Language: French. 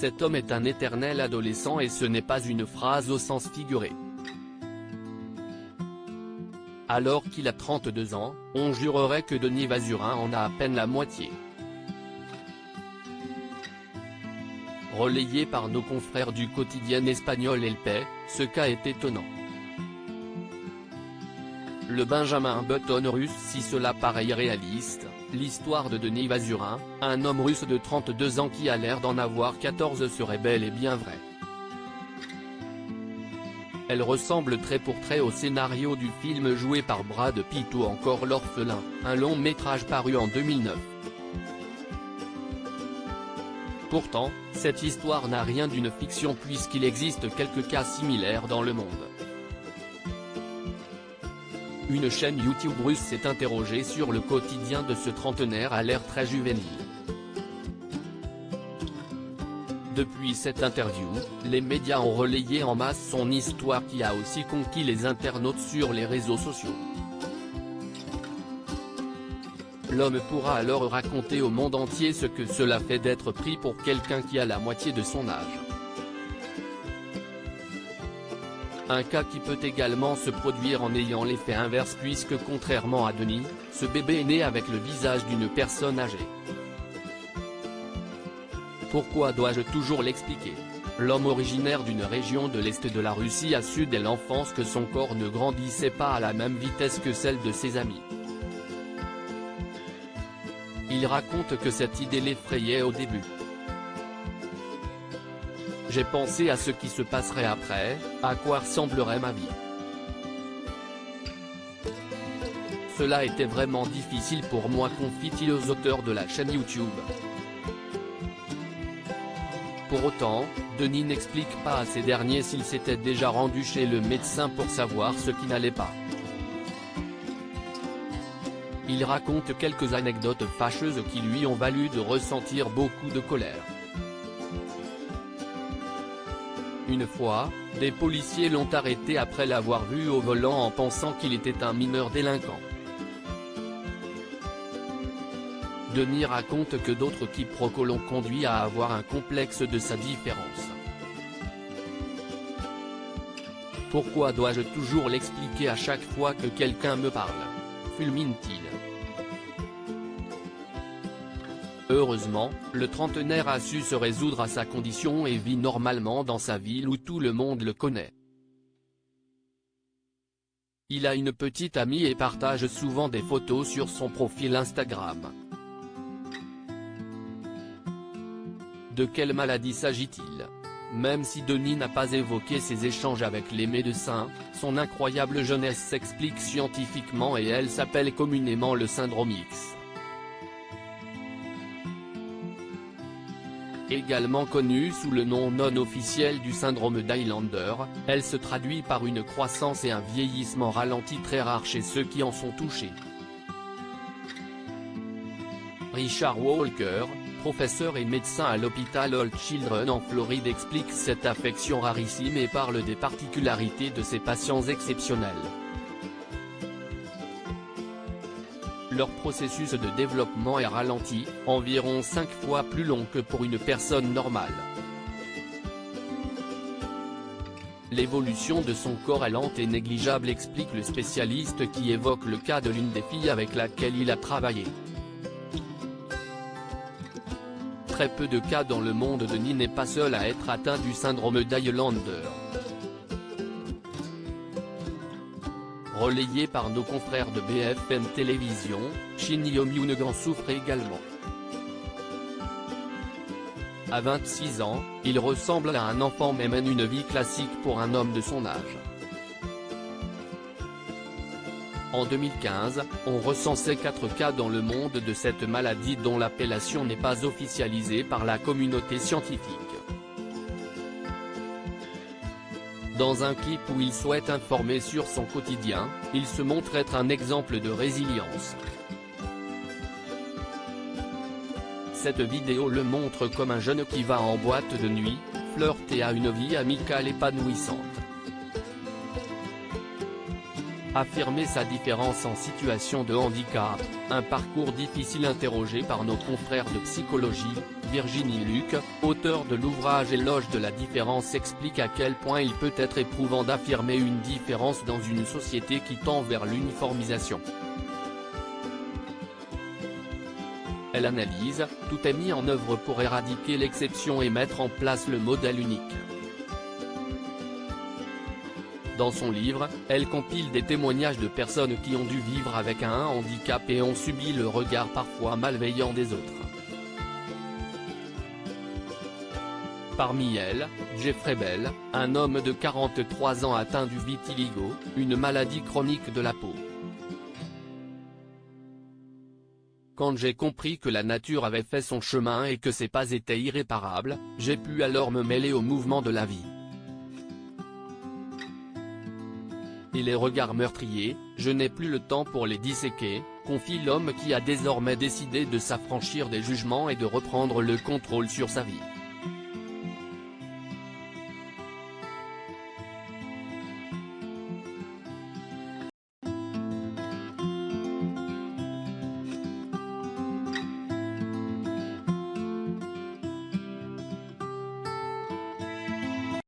cet homme est un éternel adolescent et ce n'est pas une phrase au sens figuré. Alors qu'il a 32 ans, on jurerait que Denis Wazurin en a à peine la moitié. Relayé par nos confrères du quotidien espagnol El País, ce cas est étonnant. Le Benjamin Button russe. Si cela paraît irréaliste, l'histoire de Denis Wazurin, un homme russe de 32 ans qui a l'air d'en avoir 14 serait bel et bien vraie. Elle ressemble trait pour trait au scénario du film joué par Brad Pitt ou encore L'Orphelin, un long métrage paru en 2009. Pourtant, cette histoire n'a rien d'une fiction puisqu'il existe quelques cas similaires dans le monde. Une chaîne YouTube russe s'est interrogée sur le quotidien de ce trentenaire à l'air très juvénile. Depuis cette interview, les médias ont relayé en masse son histoire qui a aussi conquis les internautes sur les réseaux sociaux. L'homme pourra alors raconter au monde entier ce que cela fait d'être pris pour quelqu'un qui a la moitié de son âge. Un cas qui peut également se produire en ayant l'effet inverse puisque contrairement à Denis, ce bébé est né avec le visage d'une personne âgée. Pourquoi dois-je toujours l'expliquer? L'homme originaire d'une région de l'Est de la Russie a su dès l'enfance que son corps ne grandissait pas à la même vitesse que celle de ses amis. Il raconte que cette idée l'effrayait au début. J'ai pensé à ce qui se passerait après, à quoi ressemblerait ma vie. Cela était vraiment difficile pour moi, confie-t-il aux auteurs de la chaîne YouTube. Pour autant, Denis n'explique pas à ces derniers s'il s'était déjà rendu chez le médecin pour savoir ce qui n'allait pas. Il raconte quelques anecdotes fâcheuses qui lui ont valu de ressentir beaucoup de colère. Une fois, des policiers l'ont arrêté après l'avoir vu au volant en pensant qu'il était un mineur délinquant. Denis raconte que d'autres quiproquos l'ont conduit à avoir un complexe de sa différence. Pourquoi dois-je toujours l'expliquer à chaque fois que quelqu'un me parle? Fulmine-t-il. Heureusement, le trentenaire a su se résoudre à sa condition et vit normalement dans sa ville où tout le monde le connaît. Il a une petite amie et partage souvent des photos sur son profil Instagram. De quelle maladie s'agit-il? Même si Denis n'a pas évoqué ses échanges avec les médecins, son incroyable jeunesse s'explique scientifiquement et elle s'appelle communément le syndrome X. Également connue sous le nom non officiel du syndrome d'Highlander, elle se traduit par une croissance et un vieillissement ralenti très rares chez ceux qui en sont touchés. Richard Walker, professeur et médecin à l'hôpital Old Children en Floride, explique cette affection rarissime et parle des particularités de ces patients exceptionnels. Leur processus de développement est ralenti, environ 5 fois plus long que pour une personne normale. L'évolution de son corps est lente et négligeable, explique le spécialiste qui évoque le cas de l'une des filles avec laquelle il a travaillé. Très peu de cas dans le monde. Denis n'est pas seul à être atteint du syndrome d'Highlander. Relayé par nos confrères de BFM Télévision, Shin Yong-yoon en souffre également. À 26 ans, il ressemble à un enfant mais mène une vie classique pour un homme de son âge. En 2015, on recensait 4 cas dans le monde de cette maladie dont l'appellation n'est pas officialisée par la communauté scientifique. Dans un clip où il souhaite informer sur son quotidien, il se montre être un exemple de résilience. Cette vidéo le montre comme un jeune qui va en boîte de nuit, flirte et a une vie amicale épanouissante. Affirmer sa différence en situation de handicap, un parcours difficile interrogé par nos confrères de psychologie. Virginie Luc, auteure de l'ouvrage Éloge de la différence, explique à quel point il peut être éprouvant d'affirmer une différence dans une société qui tend vers l'uniformisation. Elle analyse, tout est mis en œuvre pour éradiquer l'exception et mettre en place le modèle unique. Dans son livre, elle compile des témoignages de personnes qui ont dû vivre avec un handicap et ont subi le regard parfois malveillant des autres. Parmi elles, Jeffrey Bell, un homme de 43 ans atteint du vitiligo, une maladie chronique de la peau. Quand j'ai compris que la nature avait fait son chemin et que ces pas étaient irréparables, j'ai pu alors me mêler au mouvement de la vie. Et les regards meurtriers, je n'ai plus le temps pour les disséquer, confie l'homme qui a désormais décidé de s'affranchir des jugements et de reprendre le contrôle sur sa vie.